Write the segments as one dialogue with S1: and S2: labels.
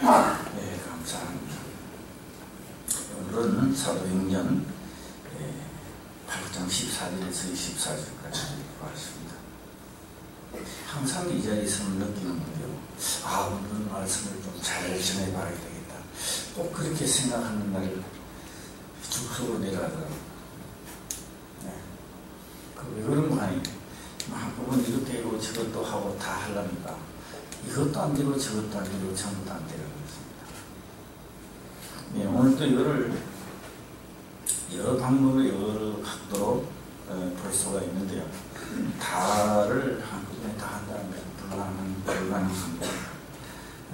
S1: 네, 감사합니다. 오늘은 사도행전 8장 14절에서 24절까지 봤습니다. 항상 이 자리에서 느끼는 건데요. 오늘 말씀을 좀 잘 전해봐야 되겠다. 꼭 그렇게 생각하는 날 죽소로 내려가더라고요. 네. 왜 그런 거 아니에요? 한국은 이것도 하고 저것도 하고 다 하려니까 이것도 안 되고 저것도 안 되고 전부도 안 되고 그렇습니다. 네, 오늘도 이거를 여러 방법의 여러 각도로 볼 수가 있는데요. 다를 한꺼번에 다 한다는 것은 불가능합니다.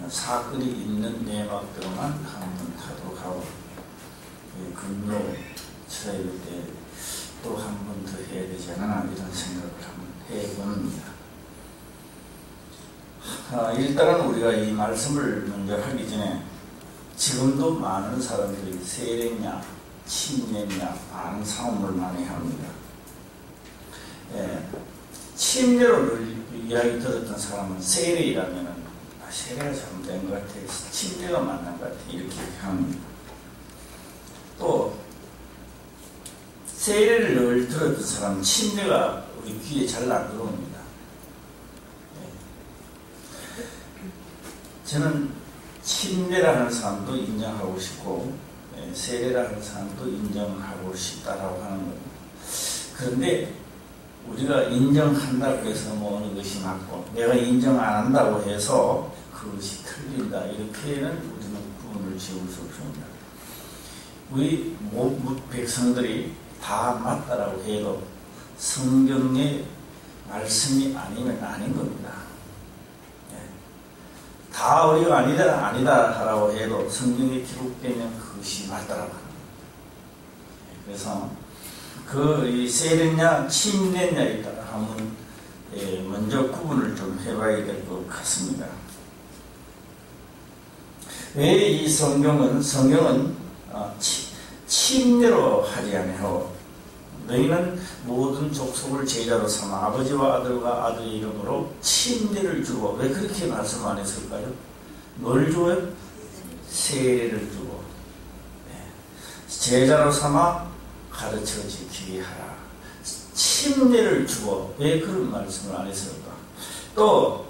S1: 사건이 있는 내막대로만 한번 하도록 하고 근로 처할 때 또 한 번 더 해야 되지 않나 이런 생각을 한번 해봅니다. 일단은 우리가 이 말씀을 먼저 하기 전에 지금도 많은 사람들이 세례냐 침례냐 방사음을 많이 합니다. 침례로 이야기 들었던 사람은 세례이라면 세례가 잘못된 것 같아, 침례가 맞는 것 같아 이렇게 합니다. 또 세례를 늘 들었던 사람은 침례가 우리 귀에 잘 안 들어옵니다. 저는 침례라는 사람도 인정하고 싶고 세례라는 사람도 인정하고 싶다라고 하는 겁니다. 그런데 우리가 인정한다고 해서 뭐 어느 것이 맞고 내가 인정 안 한다고 해서 그것이 틀린다 이렇게는 우리는 구분을 지을 수 없습니다. 우리 백성들이 다 맞다라고 해도 성경의 말씀이 아니면 아닌 겁니다. 다 우리가 아니다 하라고 해도 성경에 기록되면 그것이 맞다라고 합니다. 그래서 이 세례냐 침례냐에 따라 한번 먼저 구분을 좀 해봐야 될 것 같습니다. 왜 이 성경은 침례로 하지 아니하고 너희는 모든 족속을 제자로 삼아 아버지와 아들과 아들의 이름으로 침례를 주고, 왜 그렇게 말씀 안 했을까요? 뭘 줘요? 세례를 주고 제자로 삼아 가르쳐 지키게 하라. 침례를 주고, 왜 그런 말씀을 안 했을까? 또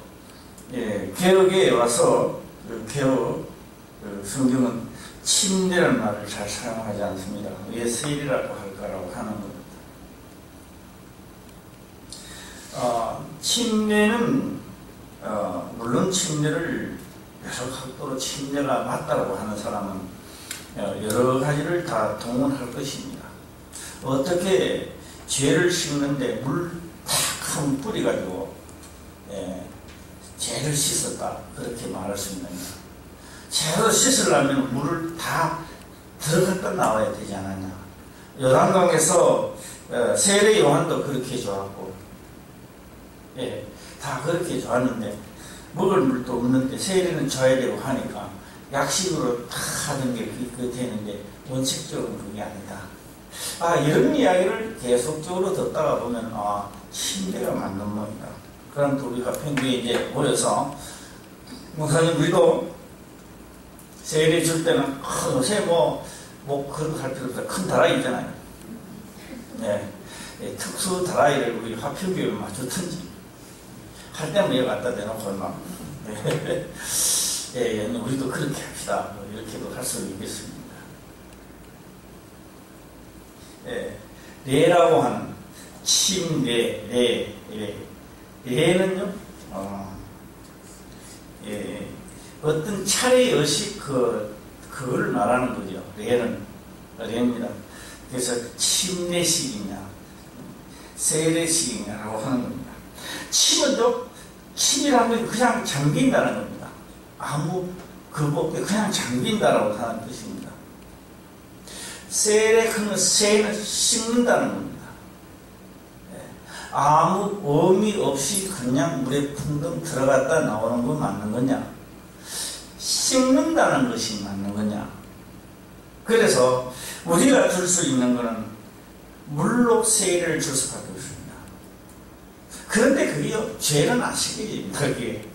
S1: 개혁에 와서 개혁 성경은 침례라는 말을 잘 사용하지 않습니다. 왜 세례라고 할까라고 하는 겁니다. 침례는 물론 침례를 여러 각도로 침례가 맞다라고 하는 사람은 여러 가지를 다 동원할 것입니다. 어떻게 죄를 씻는데 물 탁 한 뿌려가지고 죄를 씻었다 그렇게 말할 수 있느냐? 죄로 씻으려면 물을 다 들어갔다 나와야 되지 않았냐? 요단강에서 세례 요한도 그렇게 좋았고 다 그렇게 좋았는데 먹을 물도 없는데 세례는 줘야 되고 하니까 약식으로 다 하는 게 그게 되는데 원칙적으로는 그게 아니다. 이런 이야기를 계속적으로 듣다가 보면 침례가 맞는 모양이다. 그럼 또 우리가 평소에 이제 모여서 목사님 우리도 세례 줄 때는 요새 뭐 그런 거 할 필요 없다. 큰 다라이 있잖아요. 특수 다라이를 우리 화평교회에 맞추든지 할 때만 여기 갖다 대놓고 막 우리도 그렇게 합시다. 이렇게도 할 수 있겠습니다. 레라고 하는 침례, 레는요, 어떤 차례 의식 그걸 말하는 거죠. 레입니다. 그래서 침례식이냐, 세례식이냐라고 하는 겁니다. 침이라면 그냥 잠긴다는 겁니다. 아무 그거 그냥 잠긴다라고 하는 뜻입니다. 세례는 씻는다는 겁니다. 아무 의미 없이 그냥 물에 풍덩 들어갔다 나오는 거 맞는 거냐? 씻는다는 것이 맞는 거냐? 그래서 우리가 줄 수 있는 것은 물로 세례를 줄 수밖에 없습니다. 그런데 그게요, 죄는 안 씻겨집니다. 그게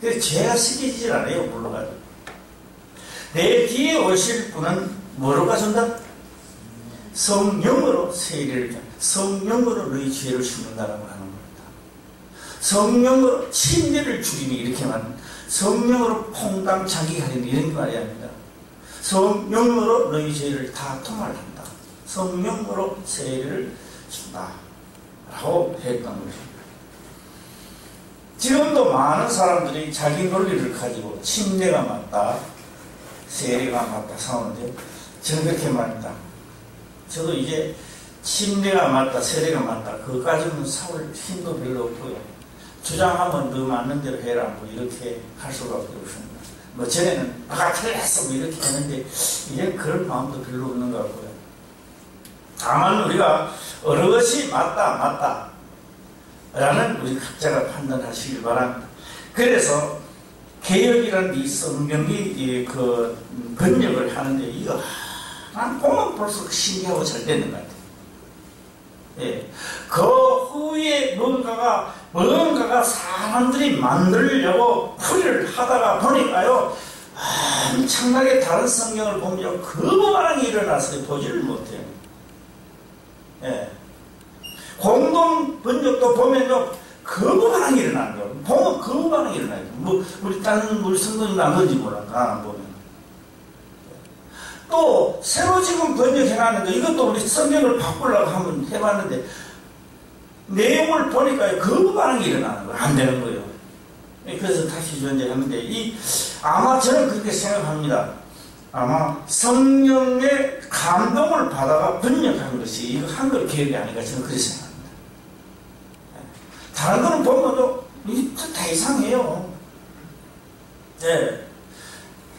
S1: 그래서 죄가 스치질 않아요. 물러가요. 내 뒤에 오실 분은 뭐로 가준다? 성령으로 세례를 성령으로 너희 죄를 씻는다라고 하는 겁니다. 성령으로 침례를 줄이니 이렇게 말합니다. 성령으로 퐁당 자기하리니 이런 말이 아닙니다. 성령으로 너희 죄를 다 통할한다. 성령으로 세례를 준다 라고 했던 것입니다. 지금도 많은 사람들이 자기 논리를 가지고 침례가 맞다, 세례가 맞다 싸우는데 저는 그렇게 말합니다. 저도 이제 침례가 맞다, 세례가 맞다 그것까지는 싸울 힘도 별로 없고요. 주장하면 너 맞는 대로 해라 뭐 이렇게 할 수밖에 없습니다. 뭐 전에는 아가 틀렸어 뭐 이렇게 했는데 이제 그런 마음도 별로 없는 것 같고요. 다만 우리가 어느 것이 맞다 라는 우리 각자가 판단하시길 바랍니다. 그래서 개혁이라는 이 성경이 그 번역을 하는데 이거 난 보면 볼수록 신기하고 잘 되는 것 같아요. 예. 그 후에 뭔가가 사람들이 만들려고 풀이를 하다가 보니까요 엄청나게 다른 성경을 보면 그만하게 일어나서 보지를 못해요. 예. 공동 번역도 보면요 그만하게 일어나는 거예요. 보면 그만하게 일어나요. 뭐 우리 다른 우리 성도님 안 건지 몰라. 안 보면. 또 새로 지금 번역해놨는데 이것도 우리 성경을 바꾸려고 한번 해봤는데 내용을 보니까 그만하게 일어나는 거예요. 안 되는 거예요. 그래서 다시 전제하는데 아마 저는 그렇게 생각합니다. 아마 성령의 감동을 받아가 번역한 것이 이거 한글 개혁이 아닌가 저는 그렇게 생각합니다. 다른 거는 보면도 다 이상해요. 네.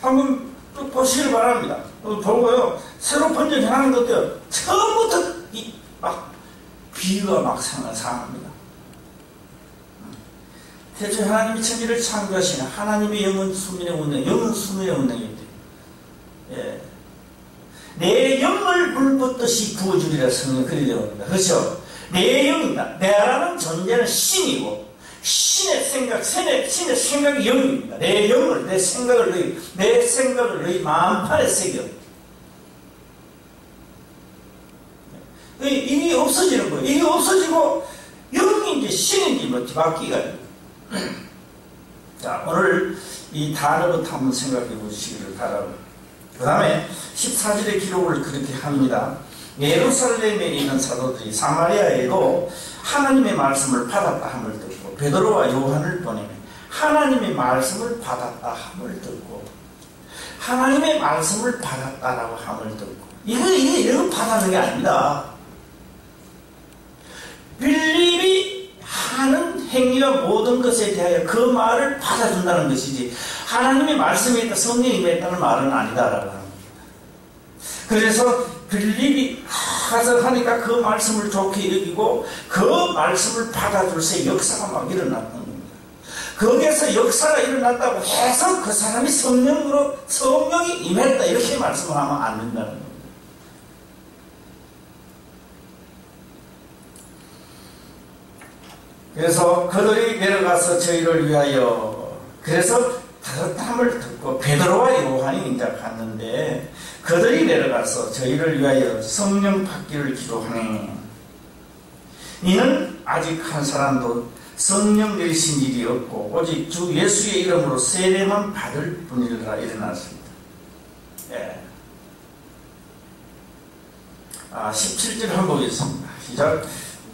S1: 한번 또 보시길 바랍니다. 보고요. 새로 번역해나는 것도 처음부터 막 비유가 막 상합니다. 태초에 하나님이 천지를 창조하시나 하나님의 영은 수민의 운명, 영은 수민의 운명입니다. 예. 내 영을 불붙듯이 부어주리라 성경 그리 되어 옵니다. 그렇죠? 내 영입니다. 내라는 존재는 신이고 신의 생각이 영입니다. 내 영을 내 생각을 너희 마음판에 새겨. 이게 없어지는 거예요. 이게 없어지고 영인지 신인지 뭐 뒤바뀌가. 자, 오늘 이 단어부터 한번 생각해 보시기를 바랍니다. 그 다음에 14절의 기록을 그렇게 합니다. 예루살렘에 있는 사도들이 사마리아에도 하나님의 말씀을 받았다 함을 듣고 베드로와 요한을 보내며 하나님의 말씀을 받았다 함을 듣고 하나님의 말씀을 받았다라고 함을 듣고 이거 받아는 게 아닙니다. 빌립이 하는 행위와 모든 것에 대하여 그 말을 받아준다는 것이지 하나님의 말씀에 있다 성령이 임했다는 말은 아니다라고 합니다. 그래서 빌립이 가서 하니까 그 말씀을 좋게 여기고 그 말씀을 받아줄 새 역사가 막 일어났던 겁니다. 거기에서 역사가 일어났다고 해서 그 사람이 성령이 임했다 이렇게 말씀을 하면 안 된다는 겁니다. 그래서 그들이 내려가서 저희를 위하여 그래서 따뜻함을 듣고 베드로와 요한이 이제 갔는데 그들이 내려가서 저희를 위하여 성령 받기를 기도하네. 이는 아직 한 사람도 성령 내리신 일이 없고 오직 주 예수의 이름으로 세례만 받을 뿐이라 일어났습니다. 예. 17절 한번 보겠습니다. 시작.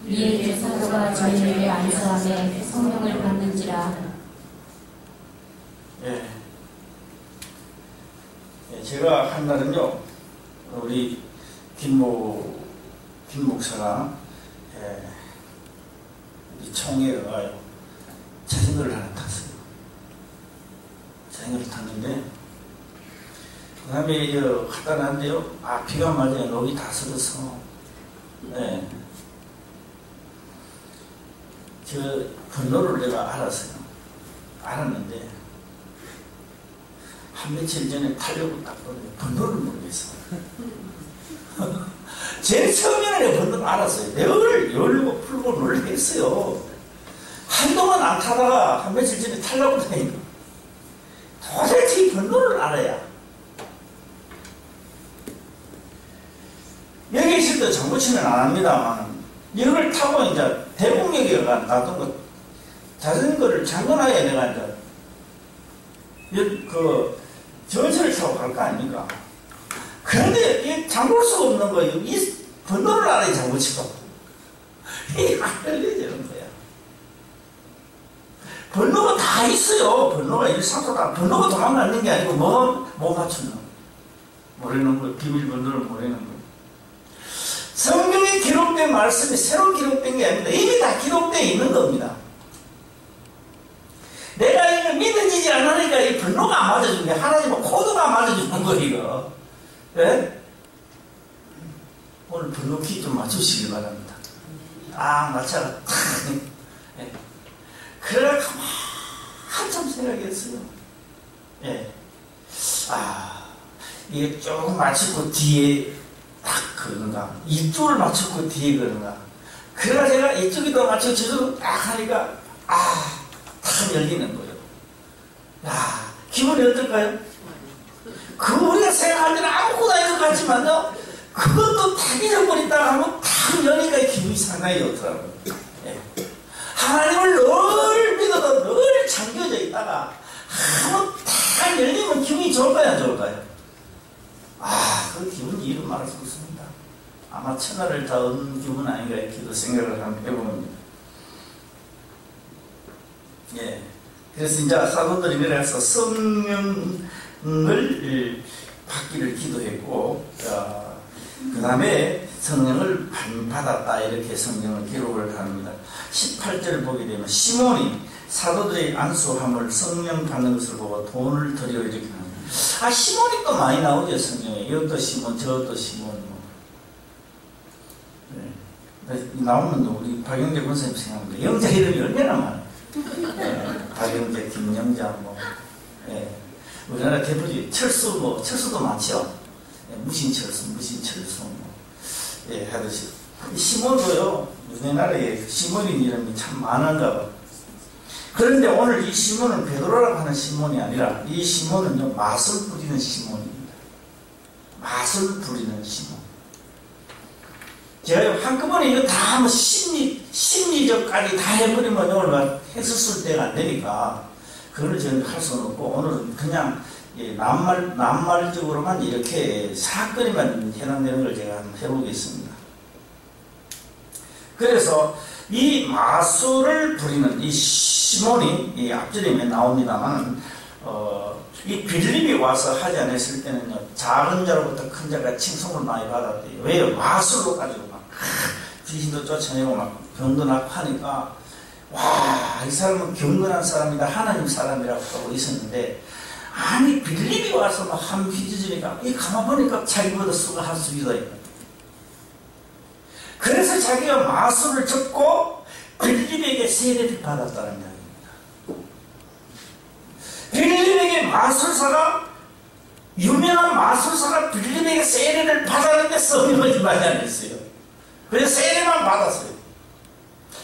S2: 이에 사도가 저희를 안수하며 성령을 받는지라.
S1: 예. 제가 한 날은요, 우리 김 목사가 총회에 가요. 자전거를 하나 탔어요. 자전거를 탔는데 그 다음에 갔다 놨는데요, 비가 맞아요. 녹이 다 젖어서 네. 저 번호를 내가 알았는데 한 며칠 전에 타려고 딱 보는데 번호를 모르겠어. 제일 처음에는 번호를 알았어요. 늘 열고 풀고 놀랬어요. 한동안 안 타다가 한 며칠 전에 타려고 다니까 번호를 알아야. 여기 있을 때 정부치는 안 합니다만, 이걸 타고 이제 대곡역에 놔둔 거, 자전거를 잠궈놔야 내가 이제, 그, 전철을 타고 갈 거 아닙니까? 그런데 이 잠글 수가 없는 거예요. 이 번호를 알아야 정부치가. 이게 안 알려지는 거야. 번호가 다 있어요. 번호가 1, 3, 4, 다. 번호가 도망가는 게 아니고, 뭐 맞추는 거. 모르는 거, 비밀번호를 모르는 거. 성경에 기록된 말씀이 새로 기록된 게 아닙니다. 이미 다 기록되어 있는 겁니다. 내가 이거 믿어지지 않으니까 이 번호가 안 맞아주는 게 하나님은 코드가 안 맞아주는 거예요, 이거. 네? 오늘 번호 키 좀 맞추시기 바랍니다. 맞춰라. 네. 그래가 한참 생각했어요. 예. 이게 조금 맞추고 뒤에 딱 그런가. 이쪽을 맞추고 뒤에 그런가. 그래가 제가 이쪽에도 맞추고 저쪽으로 딱 하니까, 탁 열리는 거예요. 기분이 어떨까요? 우리가 생각할 때는 아무것도 아닌 것 같지만요, 그것도 탁 잊어버리다가 하면 탁 여니까 기분이 상당히 좋더라고요. 예. 하나님을 늘 믿어도 늘 잠겨져 있다가 한번 탁 열리면 기분이 좋을까요, 안 좋을까요? 그 기분이 이루 말할 수 없습니다. 아마 천하를 다 얻는 기분 아닌가 이렇게도 생각을 한번 해봅니다. 예. 그래서 이제 사도들이 내려가서 성령을 받기를 기도했고, 그 다음에 성령을 받았다 이렇게 성경을 기록을 합니다. 18절을 보게 되면 시몬이 사도들의 안수함을 성령 받는 것을 보고 돈을 드려 이렇게 합니다. 시몬이 또 많이 나오죠, 성경에. 이것도 시몬, 저것도 시몬. 네. 나오면 우리 박영재 권사님 생각합니다. 영자 이름이 얼마나 많아요. 박영재, 김영자, 예. 우리나라 대표지 철수도 많죠. 예. 무신철수, 예, 하듯이. 시몬도요, 우리나라에 시몬인 이름이 참 많은가 봐. 그런데 오늘 이 시몬은 베드로라고 하는 시몬이 아니라, 이 시몬은요, 맛을 부리는 시몬입니다. 맛을 부리는 시몬. 제가 한꺼번에 이거 다 한번 심리적까지 다 해버리면 오늘 했었을 때가 안 되니까, 그걸 저는 할 수는 없고, 오늘은 그냥 낱말적으로만 이렇게 사건에만 해당되는 걸 제가 한번 해보겠습니다. 그래서 이 마술을 부리는 이 시몬이 이 앞절에 나옵니다만, 이 빌립이 와서 하지 않았을 때는요, 작은 자로부터 큰 자가 칭송을 많이 받았대요. 왜요? 마술로 가지고 막 귀신도 쫓아내고 막 병도 낫고 하니까, 이 사람은 경건한 사람이다, 하나님 사람이라고 하고 있었는데, 아니 빌립이 와서 막 한 휘저으니까 이 가만 보니까 자기보다 수가 한 수이 더 있다. 그래서 자기가 마술을 접고 빌립에게 세례를 받았다는 이야기입니다. 빌립에게 마술사가, 유명한 마술사가 빌립에게 세례를 받았는데 성령을 많이 안 했어요. 그래서 세례만 받았어요.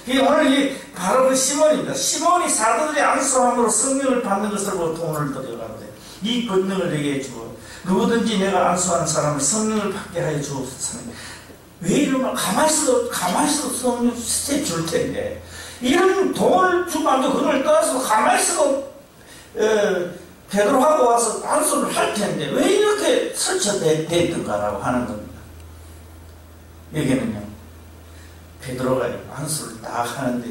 S1: 오늘 바로 그 시몬입니다. 시몬이 사도들의 안수함으로 성령을 받는 것을 보고 돈을 들여가는데, 이 권능을 내게 해주고 누구든지 내가 안수하는 사람을 성령을 받게 하여 주옵소서. 왜 이러면 가만히 있어도 성령 줄 텐데, 이런 돈을 주고 안 주고 그걸 떠나서 가만히 있어도 베드로하고 와서 안수를 할 텐데 왜 이렇게 설치됐던가라고 하는 겁니다. 여기는요, 베드로가 안수를 다 하는데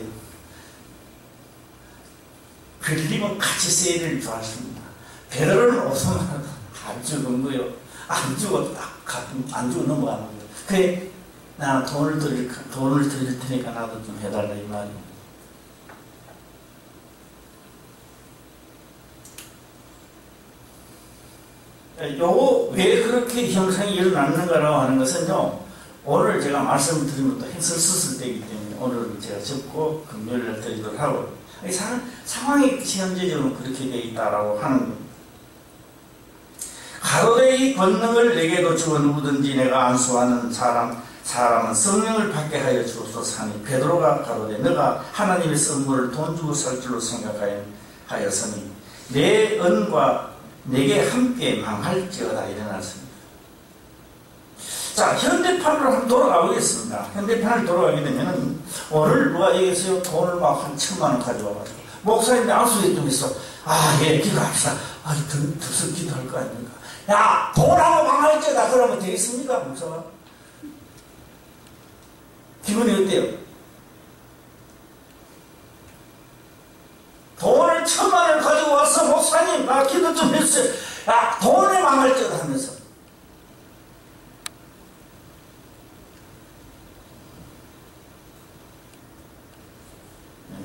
S1: 빌립은 같이 세례를 좋아했습니다. 베드로는 오서만 안 죽은 거요. 안 죽어도 안 주고 넘어가는 거예요. 그래, 나는 돈을 드릴 테니까 나도 좀 해달라 이 말이에요. 요거 왜 그렇게 형상이 일어났는가라고 하는 것은요, 오늘 제가 말씀드리면 또 행설 쓰을 때이기 때문에 오늘은 제가 접고 금요일날 드리도록 하고, 상황이 현재적으로 그렇게 되어 있다라고 하는 겁니다. 가로되 이 권능을 내게도 주어 누구든지 내가 안수하는 사람은 성령을 받게 하여 주옵소서 하니, 베드로가 가로되 너가 하나님의 선물을 돈 주고 살 줄로 생각하였으니 내 은과 내게 함께 망할지어다 일어났습니다. 자, 현대판으로 한번 돌아가보겠습니다. 현대판을 돌아가게 되면은 오늘 누가 얘기했어요? 돈을 막 한 1,000만 원 가져와가지고 목사님이 안수해 주면서 예, 기도합시다. 더 기도할 거 아닙니까? 야, 돈하고 망할지어다 그러면 되겠습니까? 목사가? 기분이 어때요? 돈을 1,000만 원을 가지고 와서 목사님 나 기도 좀 해주세요. 야, 돈에 망할지어다 하면서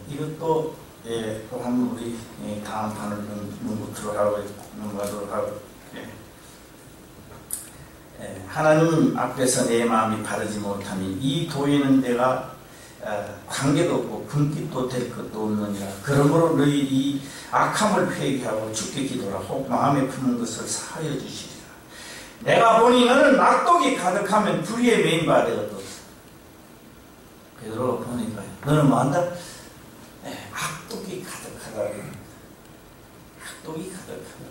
S1: 이것도 또 한번 우리 다음 판을 문구 들어가도록 하고 하나님 앞에서 내 마음이 바르지 못하니 이 도에는 내가 관계도 없고 분깃도 될 것도 없느니라. 그러므로 너희 이 악함을 회개하고 주께 기도하고 마음에 품은 것을 사하여 주시리라. 내가 보니 너는 악독이 가득하면 불의에 메인 바 되었다. 베드로가 보니까 너는 뭐한다? 악독이 가득하다. 악독이 가득하다.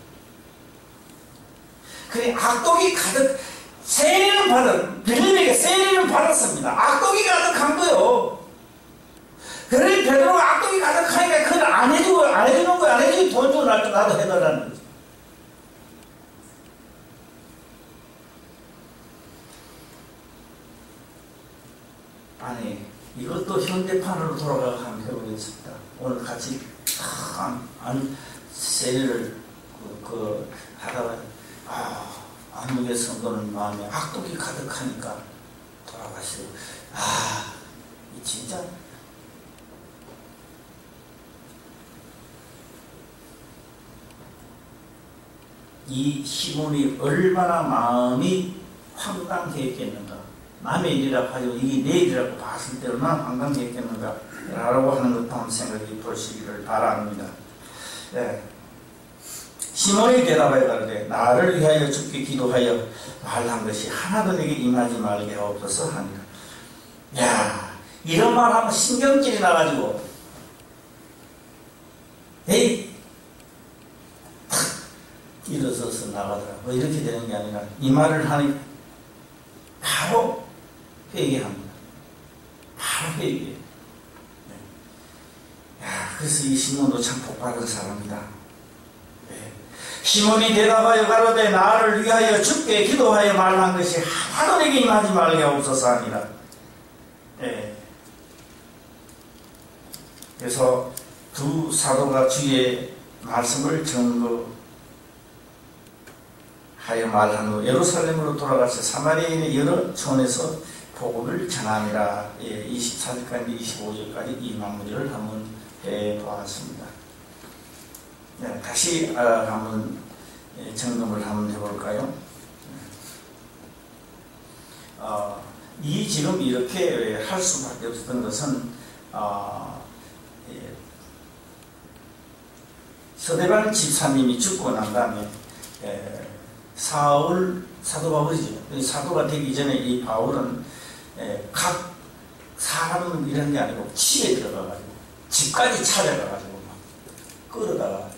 S1: 그래, 악독이 가득, 빌립에게 세례는 받았습니다. 악독이 가득한 거요. 그래, 베드로가 악독이 가득하니까 그걸 안 해주는 거야. 안 해주고 돈 주고 나도 해달라는 거지. 아니, 이것도 현대판으로 돌아가서 한번 해보겠습니다. 오늘 같이 세례를 하다가 안목의 성도는 마음에 악독이 가득하니까 돌아가시고 이 진짜 이 시몬이 얼마나 마음이 황당했겠는가. 남의 일이라고 하죠. 이게 내 일이라고 봤을 때 얼마나 황당했겠는가 라고 하는 것도 한번 생각해 보시기를 바랍니다. 시몬이 대답하여 가로되 나를 위하여 주께 기도하여 말한 것이 하나도 내게 임하지 말게 하옵소서 하니라. 야, 이런 말 하면 신경질이 나가지고 일어서서 나가더라. 뭐 이렇게 되는 게 아니라 이 말을 하니 바로 회개합니다. 바로 회개. 그래서 이 시몬도 참 복받은 사람이다. 시몬이 대답하여 가로되 나를 위하여 주께 기도하여 말한 것이 하나도 내게 임하지 말게 하옵소서 하니라. 그래서 두 사도가 주의 말씀을 증거하여 말한 후 예루살렘으로 돌아가서 사마리아인의 여러 촌에서 복음을 전하니라. 24절까지 25절까지 이 마무리를 한번 해보았습니다. 다시 한번 점검을 한번 해볼까요? 지금 이렇게 할 수밖에 없었던 것은 서대반 집사님이 죽고 난 다음에 사도 바울이죠. 사도가 되기 전에 이 바울은 각 사람 이런 게 아니고 집에 들어가가지고 집까지 찾아가가지고 막 끌어다가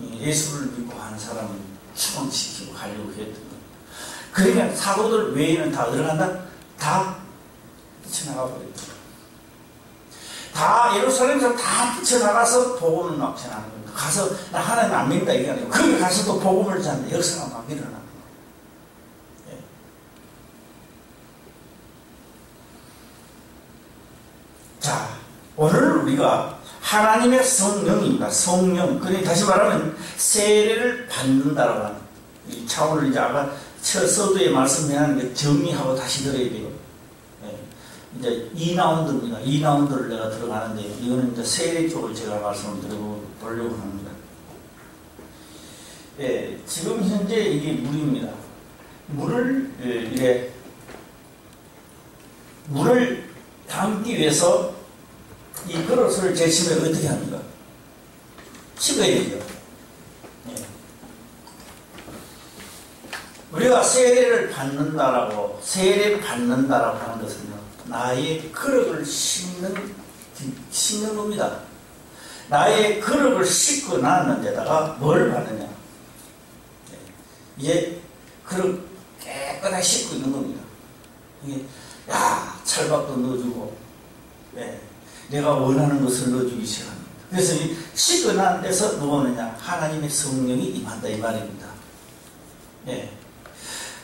S1: 예수를 믿고 하는 사람을 추방시키고 하려고 했던 거. 그러니까 사도들 외에는 다 들어간다? 다 뛰쳐나가 버렸다. 다 예루살렘에서 다 뛰쳐나가서 복음을 막 전하는 겁니다. 가서 나 하나님 안 믿는다 이게 아니고 거기 가서도 복음을 전하는 역사가 막 일어나는 거예요. 자, 오늘 우리가 하나님의 성령입니다. 성령. 그러니까 다시 말하면 세례를 받는다라고 하는 이 차원을 이제 아까 서두에 말씀하는 게 정리하고 다시 들어야 돼요. 이제 2라운드입니다. 2라운드를 내가 들어가는데 이거는 이제 세례 쪽을 제가 말씀을 드려보려고 합니다. 지금 현재 이게 물입니다. 물을 담기 위해서 이 그릇을 제치면 어떻게 합니까? 식어야 되죠. 우리가 세례를 받는다라고 하는 것은요, 나의 그릇을 씻는 겁니다. 나의 그릇을 씻고 나는 데다가 뭘 받느냐? 이제 그릇 깨끗하게 씻고 있는 겁니다. 이게 찰밥도 넣어주고, 내가 원하는 것을 넣어주기 시작합니다. 그래서 이 씻고 난 데서 누워느냐? 하나님의 성령이 임한다 이 말입니다.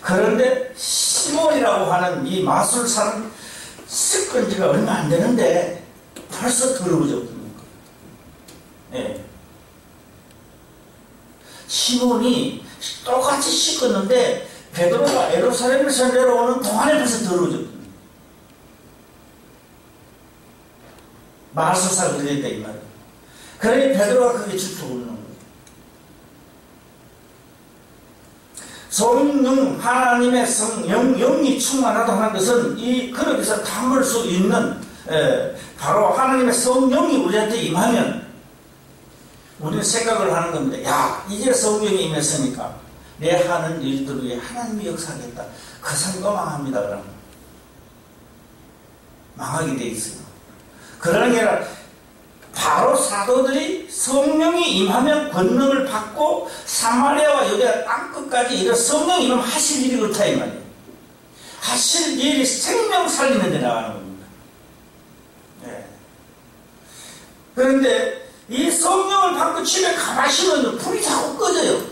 S1: 그런데 시몬이라고 하는 이 마술사는 씻은 지가 얼마 안 되는데 벌써 더러워졌던 거예요. 시몬이 똑같이 씻었는데 베드로가 예루살렘에서 내려오는 동안에 벌써 더러워졌던 거예요. 마술사가 그랬다 이 말이에요. 그러니 베드로가 그게 주축 없는 거예요. 성령, 하나님의 성령, 영이 충만하다 하는 것은 이 그릇에서 담을 수 있는 바로 하나님의 성령이 우리한테 임하면 우리는 생각을 하는 겁니다. 이제 성령이 임했으니까 내 하는 일들 위에 하나님이 역사하겠다. 그 생각 망합니다. 그러면 망하게 돼 있어요. 그러는 게 아니라 바로 사도들이 성령이 임하면 권능을 받고 사마리아와 유대아 땅끝까지 이런 성령이 임하면 하실 일이 그렇다 이 말이에요. 하실 일이 생명 살리는 데 나가는 겁니다. 그런데 이 성령을 받고 집에 가마시면 불이 자꾸 꺼져요.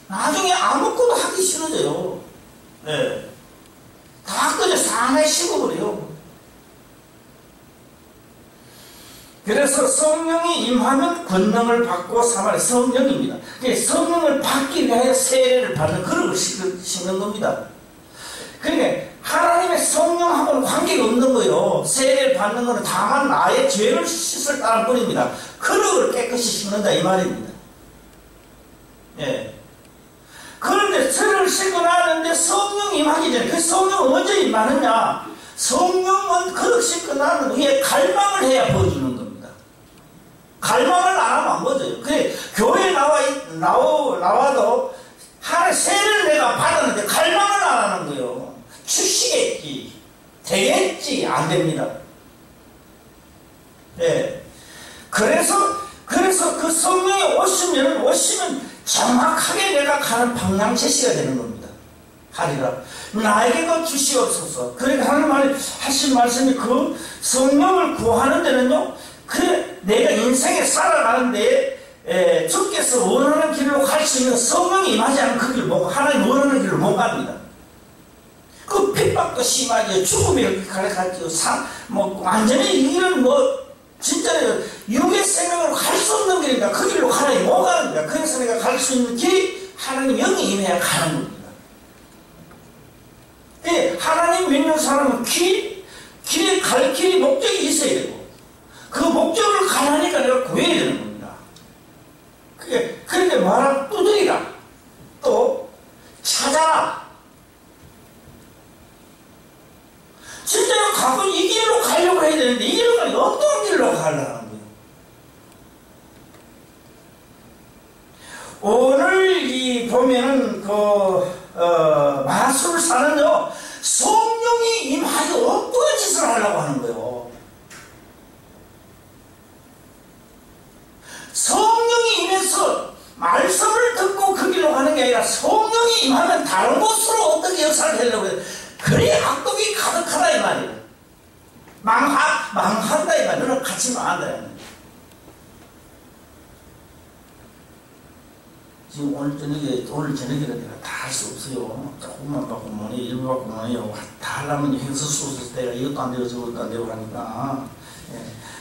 S1: 나중에 아무것도 하기 싫어져요. 다 꺼져 산에 식어버려요. 그래서 성령이 임하면 권능을 받고 사마리아 성령입니다. 성령을 받기 위하여 세례를 받는 그릇을 씻는 겁니다. 그러니까 하나님의 성령하고는 관계가 없는 거예요. 세례를 받는 것은 다만 나의 죄를 씻을 따를 뿐입니다. 그릇을 깨끗이 씻는다 이 말입니다. 그런데 세례를 씻고 나는데 성령이 임하기 전에 그 성령은 언제 임하느냐? 성령은 그릇 씻고 나는 후에 갈망을 해야 보여주는 겁니다. 갈망을 안 하면 안 보여줘요. 그래 교회에 나와도 하나의 세례를 내가 받았는데 갈망을 안 하는 거예요. 주시겠지, 되겠지, 안 됩니다. 그래서 그 성령이 오시면 정확하게 내가 가는 방향 제시가 되는 겁니다. 하리라. 나에게도 주시옵소서. 그러니까 하나님 하신 말씀이 그 성령을 구하는 데는요, 내가 인생에 살아가는데 주께서 원하는 길로 갈 수 있는 성령이 임하지 않으면 그 길을 못, 하나님 원하는 길을 못 갑니다. 그 핍박도 심하죠. 죽음이 가르쳤죠. 완전히 이 길은 진짜 육의 생명으로 갈 수 없는 길이니까 그 길로 하나님 못 가는 거야. 그래서 내가 갈 수 있는 길이 하나님 영이 임해야 가는 겁니다. 하나님 믿는 사람은 길에 갈 길이 목적이 있어야 되고 그 목적을 가라니까 내가 구해야 되는 겁니다. 그런데 말하면 두드리라. 또 찾아라. 진짜로 가고 이 길로 가려고 해야 되는데 이 길로 가려고 어떤 길로 가려는 거예요. 오늘 이 보면은 마술사는요 성령이 임하여 어떤 짓을 하려고 하는 거예요. 성령이 임해서 말씀을 듣고 그 길로 가는 게 아니라 성령이 임하면 다른 곳으로 어떻게 역사를 하려고 해요. 그래 악독이 가득하다 이 말이에요. 망한다 이 말이에요. 너는 같이 망한다 이 말이에요. 지금 오늘 저녁에는 내가 다 할 수 없어요. 조금만 받고 뭐니 일부 받고 뭐니 다 하려면 행서 쏟을 때가 이것도 안 되고 저것도 안 되고 하니까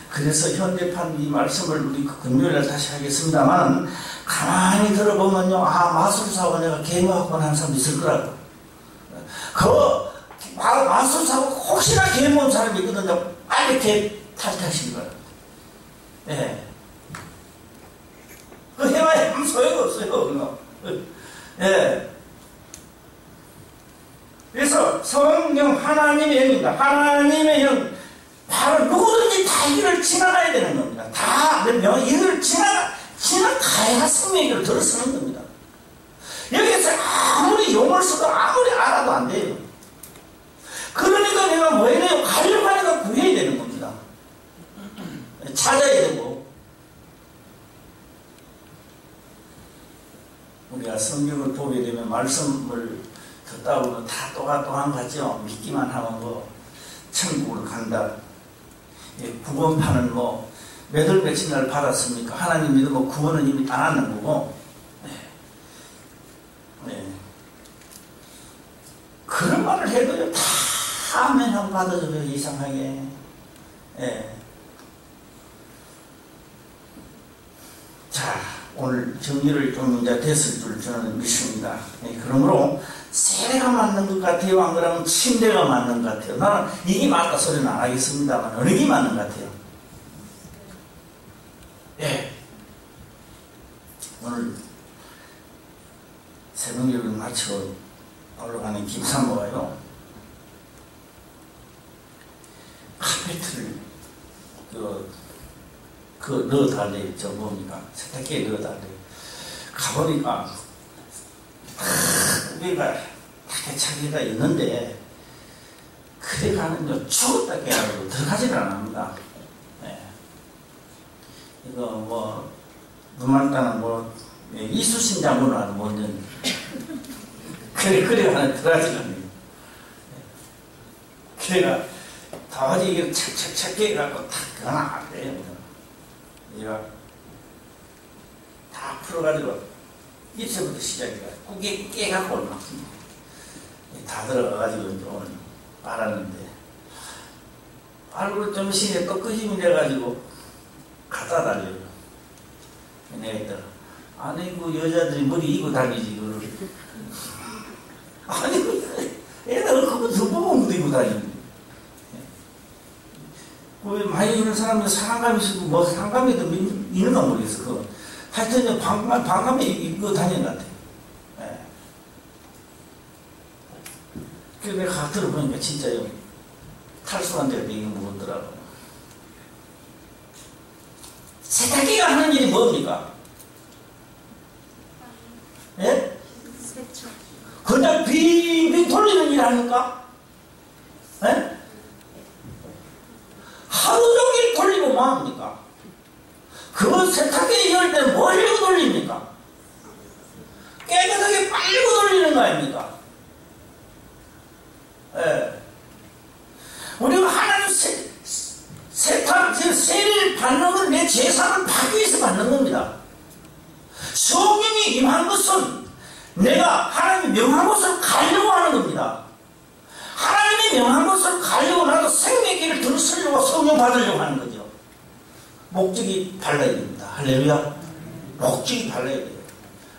S1: 그래서 현대판 이 말씀을 우리 금요일에 다시 하겠습니다만 가만히 들어보면요 마술사고 내가 계모학원 하는 사람 있을 거라고. 마술사고 혹시나 계모한 사람이 있거든요. 빨리 탈퇴하시는 거예요. 그 해봐야 아무 소용이 없어요. 그래서 성령 하나님의 영입니다. 하나님의 영 바로 누구든지 다 이를 지나가야 되는 겁니다. 다 이를 지나가야 성령을 들어서는 겁니다. 여기서 아무리 용을 써도 아무리 알아도 안 돼요. 그러니까 내가 뭐 해야 돼요? 가려고 하니까 구해야 되는 겁니다. 찾아야 되고 우리가 성경을 보게 되면 말씀을 듣다 보면 다 또한 같죠. 믿기만 하면 뭐 천국을 간다. 구원판은 뭐 몇 월 며칠 날 받았습니까? 하나님 믿으면 구원은 이미 따놨는 거고. 그런 말을 해도요, 다 아멘하고 받아줘요, 이상하게. 자, 오늘 정리를 좀 이제 됐을 줄 저는 믿습니다. 그러므로 세례가 맞는 것 같아요? 안 그러면 침례가 맞는 것 같아요? 나는 이게 맞다 소리는 안 하겠습니다만 어느 게 맞는 것 같아요? 오늘 새벽예배를 마치고 올라가는 김사모가요, 카페트를 넣어달래. 뭡니까? 세탁기에 넣어달래. 가보니까 위가 타개차기가 있는데 그래 가는요, 죽었다 깨어나도 들어가지를 안 합니다. 이거 뭐 누만따는 뭐 이수신장으로 하는 뭔지 그래 가는 들어가지를 않네요. 그래가 도저히 이게 착착착 깨갖고 다 그건 안 돼요. 얘가 다 풀어가지고 이제부터 시작이가 깨갖고 올라왔습니다. 다 들어가가지고 이제 오늘 알았는데, 알고 좀 시에 또 끄집이 내가지고 갖다 달려요. 내가 있더라. 아니, 그 여자들이 머리 이고 다니지, 이거를. 아니, 애들 그거 덮어본 것도 이고 다니는데. 왜 많이 있는 사람은 상감이 있고, 뭐 상감에도 있는가 모르겠어. 그거. 하여튼, 방감에 입고 다니는 것 같아. 그래서 내가 들어보니까 진짜요, 탈수한 데가 되게 무겁더라고. 세탁기가 하는 일이 뭡니까? 예? 그냥 빙빙 돌리는 일 아닙니까? 예? 하루 종일 돌리고 뭐합니까? 그건 세탁기 열 때는 뭘 이러고 돌립니까? 깨끗하게 빨리고 돌리는 거 아닙니까? 예. 우리가 하나님 세례를 받는 건 내 죄상을 받기 위해서 받는 겁니다. 성령이 임한 것은 내가 하나님이 명한 것을 가려고 하는 겁니다. 하나님이 명한 것을 가려고 나도 생명길을 들으려고 성령 받으려고 하는 거죠. 목적이 달라야 됩니다. 할렐루야. 목적이 달라야 돼요.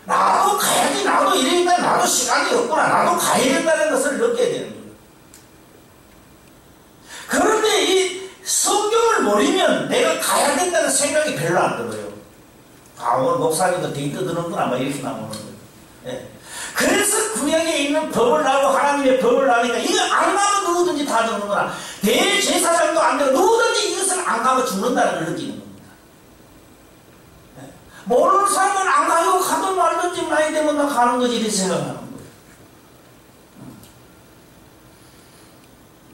S1: 나도 가야지, 나도 이러니까 나도 시간이 없구나, 나도 가야 된다는 것을 느껴야 되는 거예요. 그런데 이 성경을 모르면 내가 가야 된다는 생각이 별로 안 들어요. 아, 오늘 목사님도 데이트 드는구나, 막 이렇게 나오는 거예요. 예. 그래서 구약에 있는 법을 하고 하나님의 법을 하니까 이거 안 가면 누구든지 다 죽는구나. 대제사장도 안 되고 누구든지 이것을 안 가면 죽는다는 걸 느끼는 겁니다. 예. 모르는 사람은 안 가고 가든 말든지 나이 되면 나 가는 거지 이렇게 생각하는 거예요.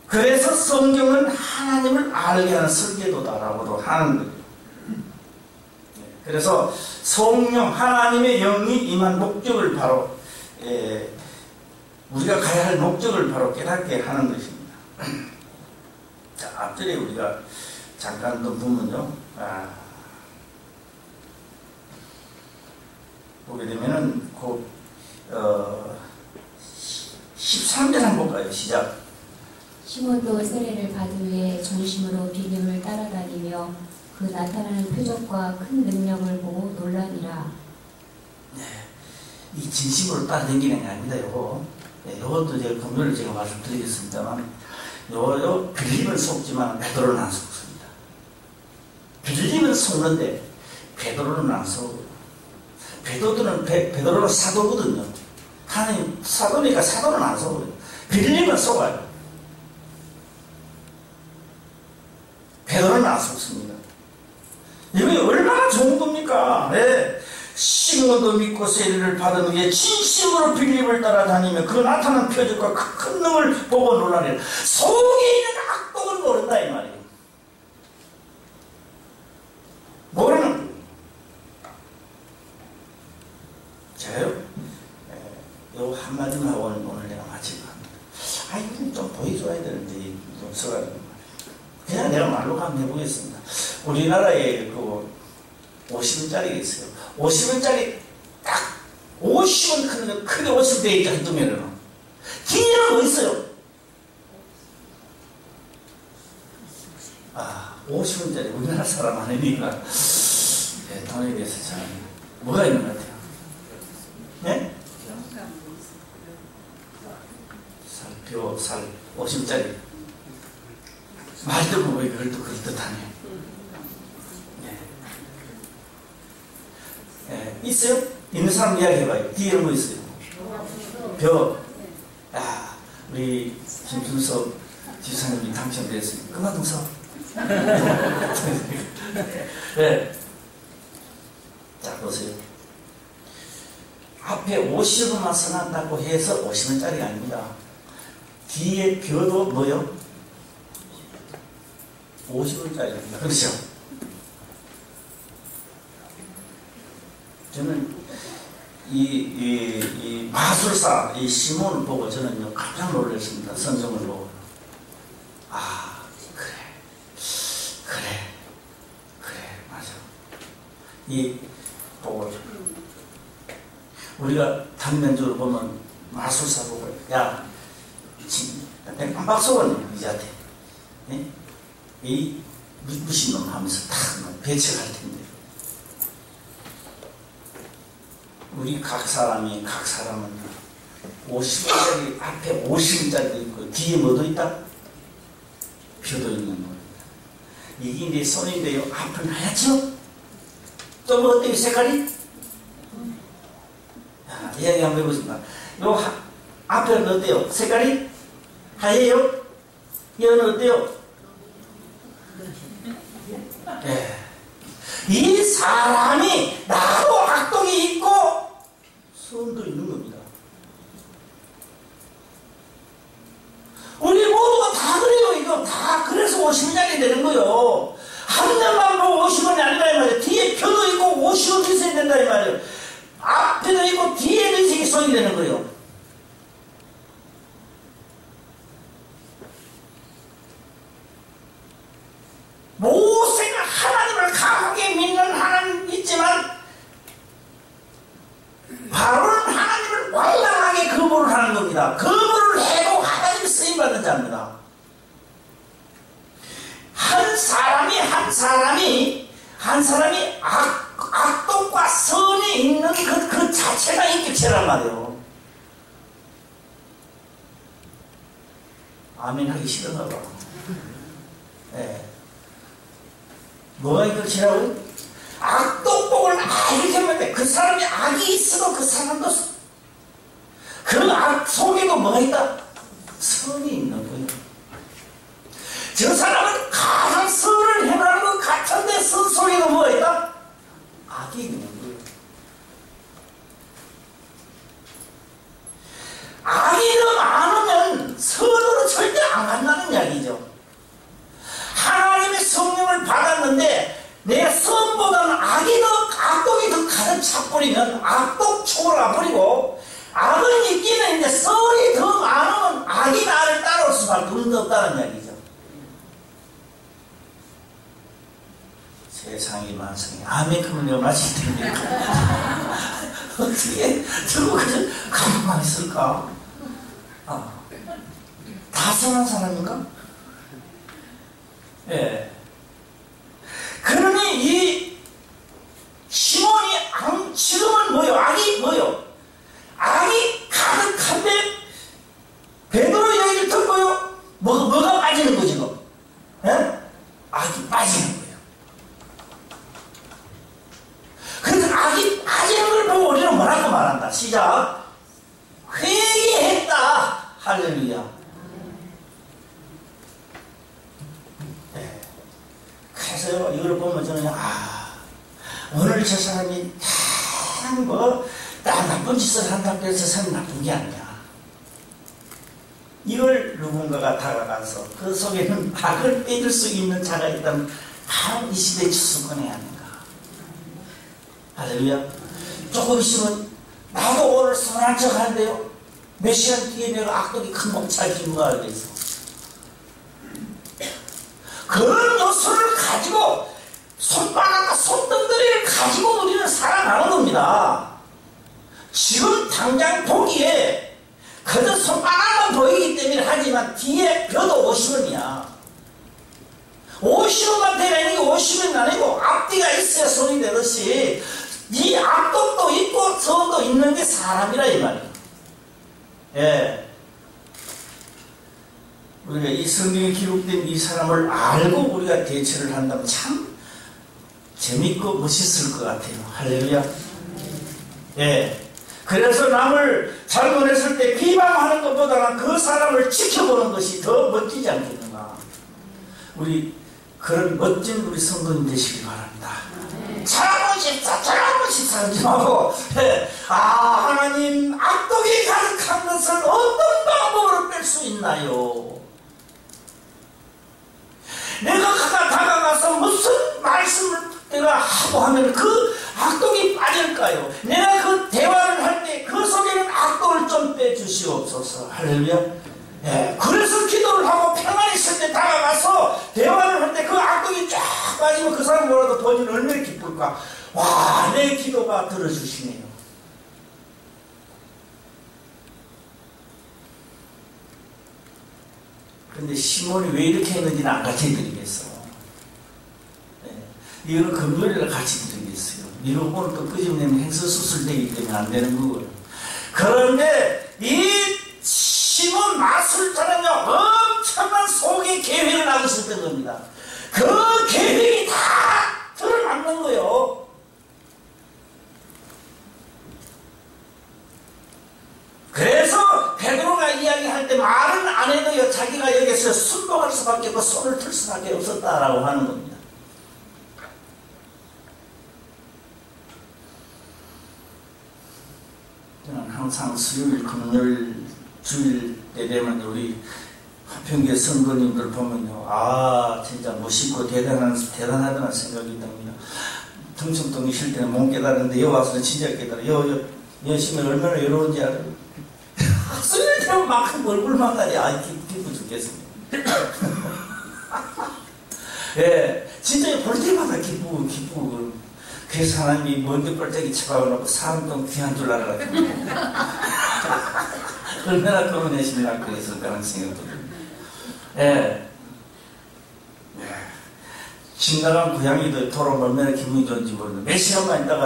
S1: 그래서 성경은 하나님을 알게 하는 설계도다라고도 하는 거예요. 그래서 성령, 하나님의 영이 임한 목적을 바로 우리가 가야 할 목적을 바로 깨닫게 하는 것입니다. 자, 앞절에 우리가 잠깐 더 보면요, 보게 되면은 그 13절 한번 볼까요? 시작.
S2: 시몬도 세례를 받기 위해 전심으로 비님을 따라다니며 그 나타나는 표적과 큰 능력을 보고 놀라니라.
S1: 네, 이 진심으로 따라다니는 게 아닙니다. 요것도 제가 금요일에 제가 말씀드리겠습니다만, 빌림은 속지만 베드로는 안 속습니다. 빌림은 속는데 베드로는 안 속어요. 베드로는 사도거든요. 하나님 사도니까 사도는 안 속어요. 빌림은 속아요. 베드로는 안 속습니다. 이게 얼마나 좋은 겁니까? 네. 시몬도 믿고 세례를 받은 후에 진심으로 빌립을 따라다니며 그 나타난 표적과 큰 능을 보고 놀라니 속에 있는 악독을 모른다 이 말이에요. 모르는 거예요. 요 한마디만 하고 오늘 내가 마치고 합니다. 아, 이건 좀 보여줘야 되는데, 좀 써가지고. 그냥 내가 말로 한번 해보겠습니다. 우리나라에 그 50원짜리가 있어요. 50원짜리 딱 50원 크게 50대 있죠, 한두 면은. 뒤에는 뭐 있어요? 50원짜리 우리나라 사람 아니니까 돈에 대해서 잘 뭐가 있는 것 같아요? 네? 살 50원짜리 말 듣고 왜 그걸 또 그럴듯하네. 있어요? 있는 사람 이야기해봐요. 뒤에는 뭐 있어요? 벼. 우리 김준석 지사님이 당첨됐으니까 그만둔 서. 네. 자, 보세요. 앞에 50원만 써놨다고 해서 50원짜리가 아닙니다. 뒤에 벼도 뭐요? 50원짜리입니다. 그렇죠? 저는 이 마술사, 이 시몬을 보고 저는 깜짝 놀랐습니다. 성경을 보고. 그래, 맞아. 보고, 우리가 단면적으로 보면 마술사 보고, 야, 깜빡 속았네, 이자한테. 이 무신놈 하면서 딱 배척할 텐데. 우리 각 사람은 50원짜리, 앞에 50원짜리도 있고, 뒤에 뭐도 있다? 표도 있는 겁니다. 이게 이제 손인데요. 앞은 하얗죠? 좀 어때요, 색깔이? 이야기 한번 해보겠습니다. 요 앞에는 어때요? 색깔이? 하얘요? 이거는 어때요? 이 사람이 나도 악독이 있고 선도 있는 겁니다. 우리 모두가 다 그래요. 이거 다 그래서 50원짜리 되는 거예요. 한 년만 보고 50원이 아니라 이 말이에요. 뒤에 표도 있고 50원도 있어야 된다 이 말이에요. 앞에도 있고 뒤에도 있어야 손이 되는 거예요. 모세가 하나님을 강하게 믿는 하나님 있지만 바로는 하나님을 완강하게 거부를 하는 겁니다. 거부를 해도 하나님 쓰임받는 자입니다. 한 사람이 악독과 선이 있는 그 자체가 인격체란 말이에요. 아멘 하기 싫은가 봐. 뭐가 인격체라고요? 악독복을 이렇게 하면 돼. 그 사람이 악이 있어도 그 사람도 그 악 속에도 뭐가 있다? 선이 있는 거예요. 저 사람은 가장 선을 행하는 것 같은데 선 속에도 뭐가 있다? 악이 있는 거예요. 악이 더 많으면 선으로 절대 안 간다는 이야기죠. 하나님의 성령을 받았는데 내 선보다는 악독이 더 가득 차버리면 악독 초월아 버리고 악은 있기는 있는데 선이 더 많으면 악이 나를 따라올 수밖에 없다는 이야기죠. 세상이 만성이 아멘 그러면 내가 마칠 텐데 어떻게 저거 그저 가만히 있을까? 다 선한 사람인가? 그러니 이 시몬이 지금은 뭐요? 악이 뭐요? 악이 가득한데 베드로 얘기를 듣고요. 뭐가 빠지는 거지 지금? 악이 빠지는 거예요. 그래서 악이 빠지는 걸 보고 우리는 뭐라고 말한다. 시작. 회개했다. 할렐루야. 그래서 이걸 보면 저는 오늘 저 사람이 나 나쁜 짓을 한다고 해서 저 사람이 나쁜 게 아니야. 이걸 누군가가 다가가서 그 속에는 악을 빼줄 수 있는 자가 있다면 바로 이 시대의 주수권이 아닌가. 할렐루야. 조금 있으면 나도 오늘 선한 척 하는데요. 몇 시간 뒤에 내가 악독이 큰 목차를 긴 거 알겠어. 그런 요소를 가지고 손바닥과 손등들이를 가지고 우리는 살아가는 겁니다. 지금 당장 보기에 그저 손바닥만 보이기 때문에 하지만 뒤에 벼도 50원이야. 50원만 되면 이게 50원이 아니고 앞뒤가 있어야 손이 되듯이 이 앞독도 있고 선도 있는 게 사람이라 이 말이야. 예. 우리가 이 성경에 기록된 이 사람을 알고 우리가 대처를 한다면 참 재밌고 멋있을 것 같아요. 할렐루야. 예. 그래서 남을 잘못했을 때 비방하는 것보다는 그 사람을 지켜보는 것이 더 멋지지 않겠는가. 우리 그런 멋진 우리 성도님 되시기 바랍니다. 잘못했다 하지 말고, 하나님 악독이 가득한 것을 어떤 방법으로 뺄 수 있나요? 내가 다가가서 무슨 말씀을 내가 하고 하면 그 악독이 빠질까요? 내가 그 대화를 할 때 그 속에는 악독을 좀 빼주시옵소서. 할렐루야. 예, 그래서 기도를 하고 평안히 있을 때 다가가서 대화를 할 때 그 악독이 쫙 빠지면 그 사람 뭐라도 본인 얼마나 기쁠까. 와, 내 기도가 들어주시네요. 근데 시몬이 왜 이렇게 했는지는 안 같이 드리겠어. 예, 이거는 금요일날 같이 드리겠어요. 이거 오늘 또 끄집내면 행서수술되기 때문에 안 되는 거고요. 그런데 이 시몬 마술자는요, 엄청난 속의 계획을 하고 있었던 겁니다. 그 계획이 다 드러났는 거예요. 그래서 베드로가 이야기할 때 말은 안 해도요, 자기가 여기서 순복할 수밖에 없고 손을 틀 수밖에 없었다라고 하는 겁니다. 저는 항상 수요일, 금요일, 주일 때 되면 우리 화평교회 성도님들 보면요, 아, 진짜 멋있고 대단하다는 생각이 듭니다. 등촌동이 쉴 때는 못 깨달았는데, 여기 와서는 진짜 깨달아요. 여심이 얼마나 외로운지 알아요? 수요일 되면 막 얼굴만 가지. 아, 기쁘 죽겠습니다. 예, 진짜 볼 때마다 기쁘고. 그래서 하나님이 먼저 뻘짝이 쳐박아놓고 사람도 귀한 줄 알아가지고. 얼마나 끌어내시면 갖고 있을까라는 생각도 듭니다. 예. 집 나간 고양이도 돌아오면 얼마나 기분이 좋은지 모르는데, 몇 시간만 있다가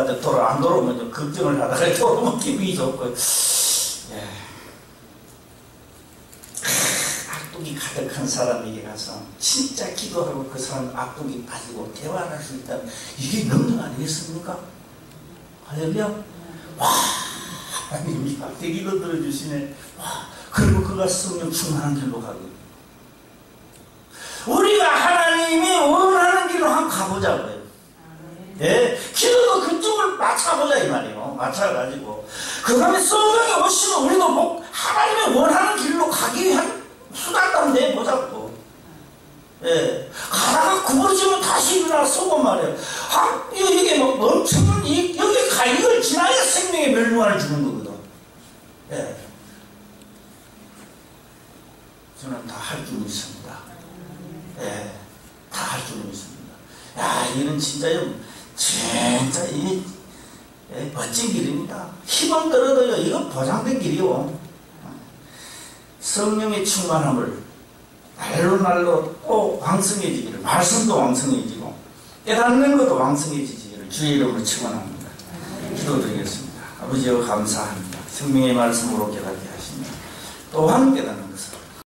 S1: 안 돌아오면 걱정을 하다가 돌아오면 기분이 좋고. 예. 악독이 가득한 사람에게 가서 진짜 기도하고 그 사람 악독이 빠지고 대화할 수 있다면 이게 능력 아니겠습니까? 할렐루야. 와, 하나님이 악독 기도 들어주시네. 와, 그리고 그가 성령 충만한 길로 가고. 우리가 하나님이 원하는 길로 한번 가보자고요. 예, 기도도 그쪽을 맞춰보자 이 말이에요. 맞춰가지고 그 다음에 성령이 오시면 우리도 뭐 하나님이 원하는 길로 가기 위한 수단도 한번 내보자고. 예, 가다가 구부러지면 다시 일어나 서고 말이에요. 이게 뭐 엄청난 여기 가 이걸 지나야 생명의 멸류관을 주는 거거든. 예, 저는 다 할 줄 믿습니다. 예, 다 할 줄 믿습니다. 야, 이는 진짜요, 진짜 이 멋진 길입니다. 힘은 들어도요, 이건 보장된 길이요. 성령의 충만함을 날로 또 왕성해지기를, 말씀도 왕성해지고 깨닫는 것도 왕성해지기를 주의 이름으로 축원합니다. 기도드리겠습니다. 아버지여 감사합니다. 성령의 말씀으로 깨닫게 하시며 또한 깨닫는 것을